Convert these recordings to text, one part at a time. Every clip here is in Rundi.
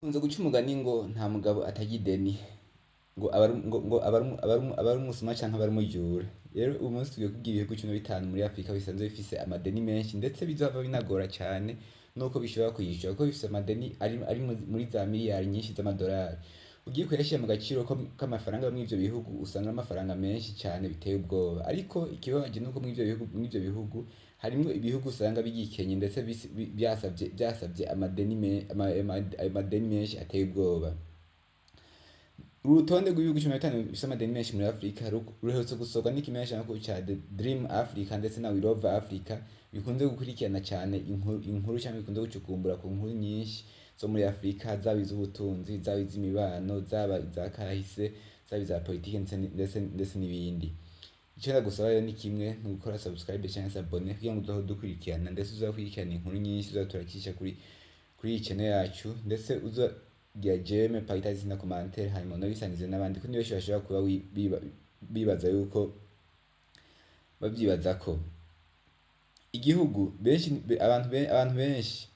Kunze guca umugani ngo nta mugabo atagira ideni, ngo aba ari umusuma canke aba ari umujura. Rero uyu munsi tugiye kuvuga ibihugu 15 muri Afrika bisanzwe bifise amadeni menshi ndetse bizohava binagora cane nuko bishobora kuyishura kuko bifise amadeni ari muri za miliyari nyinshi z'amadolari. Ugiye kuyashira mu gaciro k'amafaranga yo muri ivyo bihugu usanga ari amafaranga menshi cane biteye ubwoba. Ariko ikibabaje nuko muri ivyo bihugu harimwo ibihugu usanga bigikenye ndetse vyasavye amadeni menshi ateye ubwoba. Urutonde rw'ibihugu 15 bifise amadeni menshi muri Afrika ruherutse gusorwa n'ikimenyeshamakuru ca The Dream Africa ndetse na We Love Africa bikunze gukurikirana cane inkuru canke bikunze gucukumbura ku nkuru nyinshi zo muri Afrika, zaba iz'ubutunzi, zaba iz'imibano, zaba iza kahise, zaba iza politike ndetse n'ibindi. Ico ndagusaba rero ni kimwe, ni gukora subscribe canke s'abonner kugira ngo uzohore udukurikirana ndetse uzokurikirana inkuru nyinshi tuzoturakisha kuri iyi channel yacu, ndetse uzogira j'aime, partage na commentaire hanyuma unabisangize n'abandi kuko benshi bashobora kuba bibaza yuko bavyibazako igihugu abantu benshi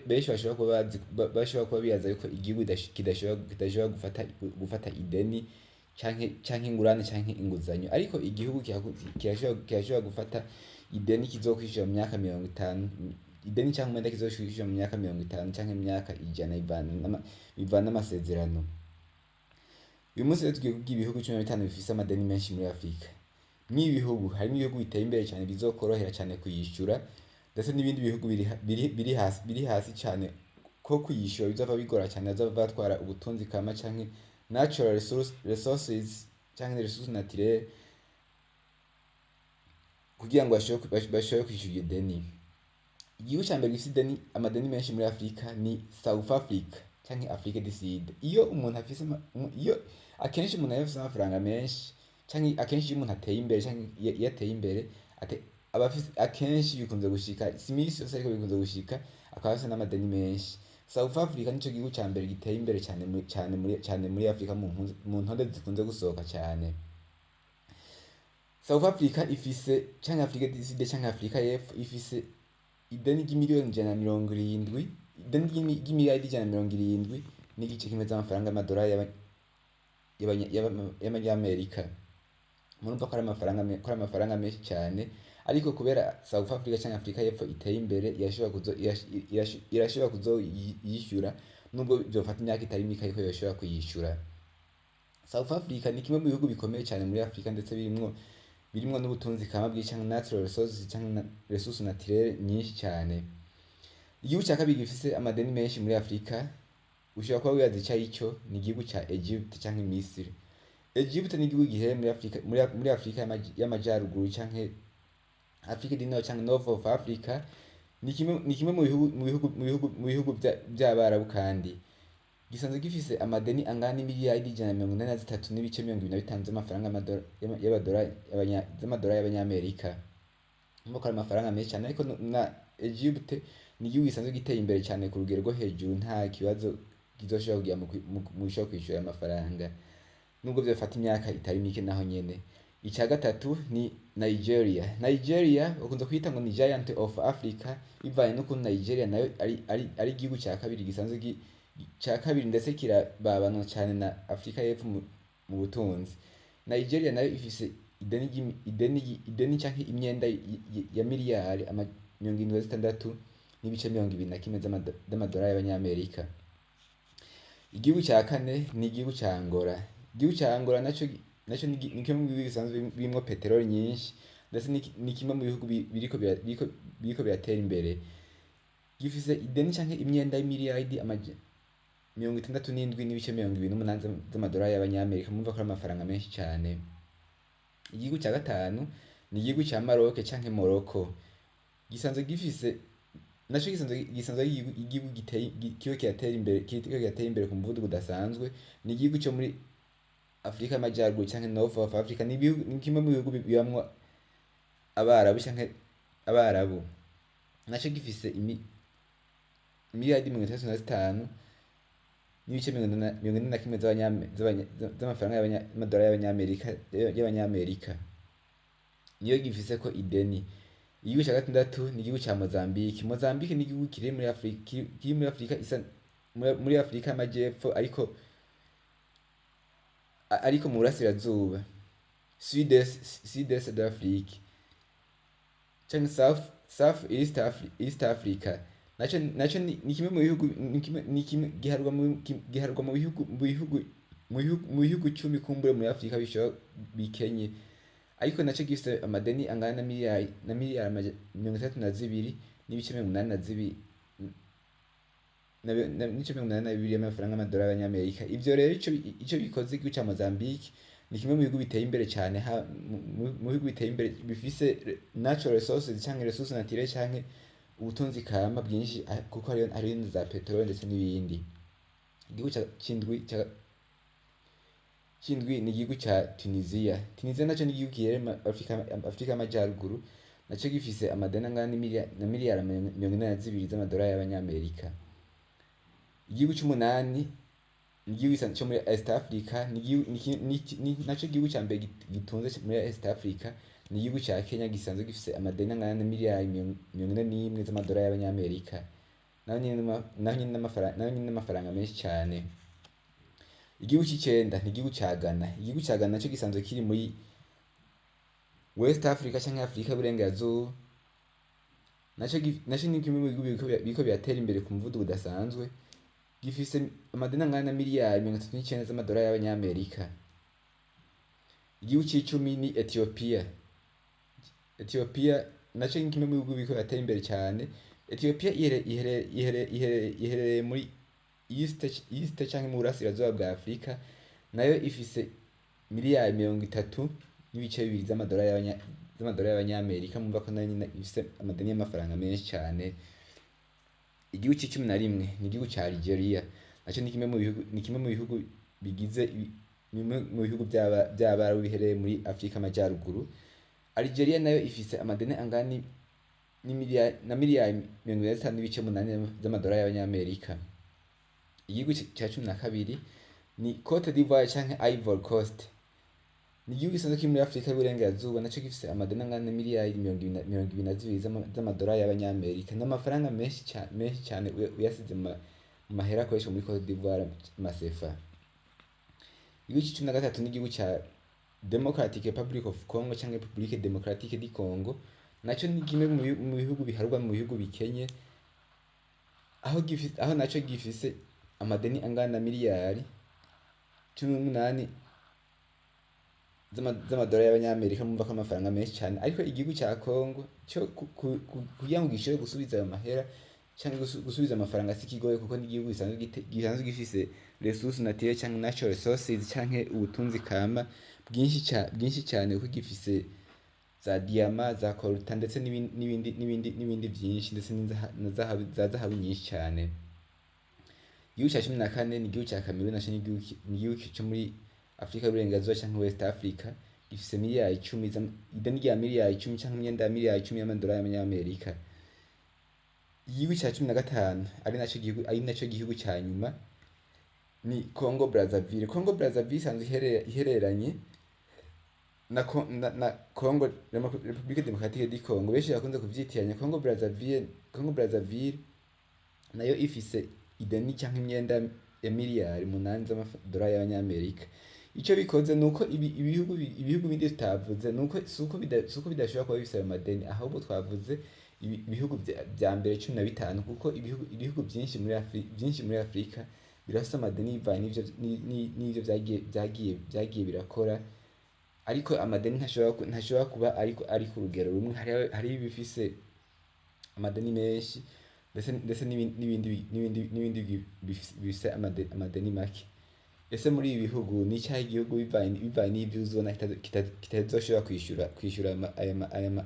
benshi bashobora kuba bibaza yuko igihugu kidashobora gufata ideni canke ingurane canke inguzanyo, ariko igihugu kirashobora gufata ideni kizokwishura mu myaka 50, ideni canke umwenda kizokwishura mu myaka 50 canke mu myaka 100 bivana n'amasezerano. Uyu munsi rero tugiye kuvuga ibihugu 15 bifise amadeni menshi muri Afrika. Mw'ibi bihugu harimo ibihugu biteye imbere cane bizokorohera cane kuyishura, ndetse n'ibindi bihugu biri hasi cane ko kuyishura bizova bigora cane, bazova batwara ubutunzi kama canke natural resources canke ressources naturelles kugira ngo bashobore kwishura iryo deni. Igihugu ca mbere gifise amadeni menshi muri Afrika ni South Africa canke Afrique du Sud. Iyo akenshi umuntu afise amafaranga menshi canke akenshi iyo umuntu ateye imbere canke iyo ateye imbere akenshi bikunze gushika, si imisi yose ariko bikunze gushika akaba afise n'amadeni menshi. South Africa nico gihugu ca mbere giteye imbere cane muri Afrika mu ntonde zikunze gusohoka cane. South Africa ifise canke Afrique du Sud canke Afrika y'Epfo ifise ideni ry'imiliyoni 170, ideni ry'imiliyardi 170 n'igice kimwe z'amafaranga y'amadolari y'abanyamerika. Murumva ko ari amafaranga menshi cane, ariko kubera South Africa canke Afrika y'Epfo iteye imbere irashobora kuzoyishura nubwo vyofata imyaka itari mike ariko yoshobora kuyishura. South Africa ni kimwe mu bihugu bikomeye cane muri Afrika ndetse birimwo n'ubutunzi kama bw'icanga natural resources canke ressources naturelles nyinshi cane. Igihugu ca kabiri gifise amadeni menshi muri Afrika ushobora kuba wibaza ico arico, ni igihugu ca Egypt canke Misiri. Egypt ni igihugu giherereye muri Afrika y'amajaruguru canke Afrique du Nord canke North of Africa, ni kimwe mu bihugu vy'abarabu kandi gisanzwe gifise amadeni angana n'imiliyardi 183 n'ibice 25 z'amafaranga y'amadolari y'abanyamerika. Mvuga ko ari amafaranga menshi cane, ariko na Egypt ni igihugu gisanzwe giteye imbere cane ku rugero rwo hejuru, nta kibazo kizoshobora kugira mu gushobora kwishura amafaranga nubwo vyofata imyaka itari mike naho nyene. Ica gatatu ni Nigeria. Nigeria bakunze kwita ngo ni Giant of Africa bivanye n'ukuntu Nigeria nayo ari igihugu ca kabiri gisanzwe ca kabiri ndetse kirababanwa cane na Afrika y'Epfo mu butunzi. Nigeria nayo ifise ideni canke imyenda ya miliyari 76 n'ibice 21 z'amadolari y'abanyamerika. Igihugu ca kane ni igihugu ca Angola. Igihugu ca Angola naco ni kimwe mu bihugu bisanzwe birimwo peteroli nyinshi, ndetse ni kimwe mu bihugu biriko biratera imbere. Gifise ideni canke imyenda y'imiliyardi 67 n'ibice 28 z'amadolari y'abanyamerika. Mumva ko ari amafaranga menshi cane. Igihugu ca gatanu ni igihugu ca Maroc canke Morocco. Gisanzwe igihugu kiriko kiratera imbere ku muvuduko udasanzwe. Ni igihugu co muri Afrika y'amajaruguru canke North of Africa, ni kimwe mu bihugu bibamwo abarabu canke abarabu. Naco gifise imiliyardi 35 n'ibice 41 z'amafaranga y'amadolari y'abanyamerika. Niyo gifise ko ideni. Igihugu ca gatandatu ni igihugu ca Mozambique. Mozambique ni igihugu kiri muri Afrika isa muri Afurika y'Amajyepfo, ariko mu burasirazuba, sud-est d'Afrique cyangwa East Africa. Nacyo ni kimwe mu bihugu, giharwa mu bihugu 10 kumbure muri Afurika bikenye, ariko nacyo gifite amadeni angana na miliyari 32 n'ibice 82 y'amafaranga y'amadolari y'Abanyamerika. Ivyo rero ico bikoze igihugu ca Mozambique ni kimwe mu bihugu biteye imbere cyane, mu bihugu biteye imbere bifise natural resources canke ressources naturelles canke ubutunzi kama bwinshi, kuko hariyo za peteroli ndetse n'ibindi. Igihugu c'indwi ni igihugu ca Tunisia. Naco ni igihugu giherereye Afurika y'Amajyaruguru, naco gifise amadeni angana na miliyari 42 z'amadolari y'Abanyamerika. Igihugu c'umunani ni igihugu cyo muri East Africa, naco igihugu ca mbere gitunze muri East Africa ni igihugu ca Kenya, gisanzwe gifise amadeni angana na miliyari 41 z'amadolari y'Abanyamerika, naho nyine n'amafaranga menshi cyane. Igihugu c'icenda ni igihugu ca Ghana. Igihugu ca Ghana naco gisanzwe kiri muri West Africa canke Afurika y'Uburengerazuba, naco ni kimwe mu bihugu biriko biratera imbere ku muvuduko udasanzwe, gifise amadeni angana na miliyari 39 z'amadolari y'Abanyamerika. Igihugu c'icumi ni Ethiopia. Naco ni kimwe mu bihugu biriko biratera imbere cyane. Ethiopia iherereye muri East canke mu burasirazuba bwa Afurika, nayo ifise miliyari 30 n'ibice 2 z'amadolari y'Abanyamerika. Mumva ko nayo nyine ifise amadeni y'amafaranga menshi cyane. Igihugu c'icumi na rimwe ni igihugu ca Algeria. Naco ni kimwe mu bihugu bigize mu bihugu by'Abarabu biherereye muri Afurika y'Amajyaruguru. Algeria nayo ifise amadeni angana na miliyari 25.8 z'amadolari y'Abanyamerika. Igihugu ca 12 ni Cote d'Ivoire canke Ivory Coast. Ni igihugu gisanzwe kiri muri Afurika y'Uburengerazuba, naco gifise amadeni angana na miliyari 22 z'amadolari y'Abanyamerika. N'amafaranga menshi cyane uyasize mu mahera akoreshwa muri Cote d'Ivoire, amasefa. Igihugu ca 13 ni igihugu ca Democratic Republic of Congo canke Republique Democratique du Congo. Naco ni kimwe mu bihugu biharwa mu bihugu bikenye, aho naco gifise amadeni angana na miliyari 18 z'amadolari y'Abanyamerika. Mumva ko amafaranga menshi cyane, ariko igihugu ca Congo cyo kugira ngo gishobore gusubiza ayo mahera canke gusubiza amafaranga sikigoye, kuko ni igihugu gisanzwe gifise ressources naturelles canke natural resources canke ubutunzi kama bwinshi cyane, kuko gifise za diama, za coltan ndetse n'ibindi byinshi, ndetse za zahabu nyinshi cyane. Igihugu ca 14 ni igihugu ca Cameroon. Naco ni igihugu cyo muri Afurika y'Uburengerazuba canke West Africa, gifise miliyari 10 ideni rya miliyari 10 canke imyenda ya miliyari 10 y'amadolari y'Abanyamerika. Igihugu ca 15 ari naco gihugu ca nyuma ni Congo Brazzaville. Congo Brazzaville isanzwe ihereranye na Congo, Republique Democratique du Congo. Benshi bakunze kuvyitiranya. Congo Brazzaville nayo ifise ideni canke imyenda ya miliyari 8 z'amadolari y'Abanyamerika. Ico bikoze nuko ibihugu bindi tutavuze, nuko suko bidashobora kuba bifise ayo madeni, ahubwo twavuze ibihugu vya mbere 15, kuko ibihugu byinshi muri Afurika birafise amadeni bivanye n'ivyo vyagiye birakora, ariko amadeni ntashobora kuba ari ku rugero rumwe. Hari ibifise amadeni menshi ndetse n'ibindi bifise amadeni make. Ese muri ibi bihugu ni cyahe igihugu bivanye n'ibyo uzona kitazoshobora kwishura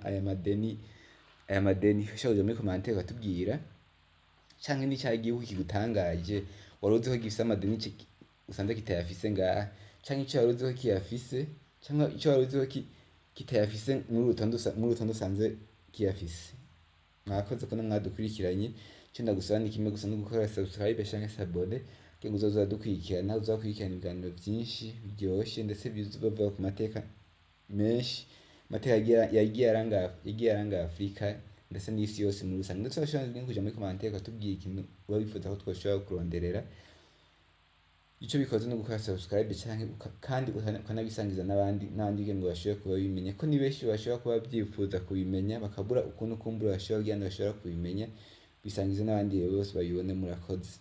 aya madeni? Ushobora muri commentaire ukatubwira, canke ni cyahe igihugu kigutangaje wari uzi ko gifise amadeni usanze kitayafise ngaha, canke ico wari uzi ko kiyafise, canke ico wari uzi ko kitayafise muri urutonde usanze kiyafise. Mwakoze ko mwadukurikiranye. Icyo ndagusaba ni kimwe gusa, no gukora subscribe canke s'abonner, kugira ngo uzoza dukurikirana, uzakurikirana ibiganiro byinshi biryoshye ndetse bivuga ku mateka menshi, amateka yagiye aranga Afurika ndetse n'isi yose muri rusange. Ndetse urashobora no kuja muri commentaire ukatubwira ikintu uba wifuza ko twoshobora kuronderera. Ico bikoze no gukora subscribe canke kandi ukanabisangiza n'abandi kugira ngo bashobore kuba bimenya, ko ni benshi bashobora kuba byifuza kubimenya bakabura ukuntu kumbura bashobora kubimenya. Bisangize n'abandi bose babibone. Murakoze.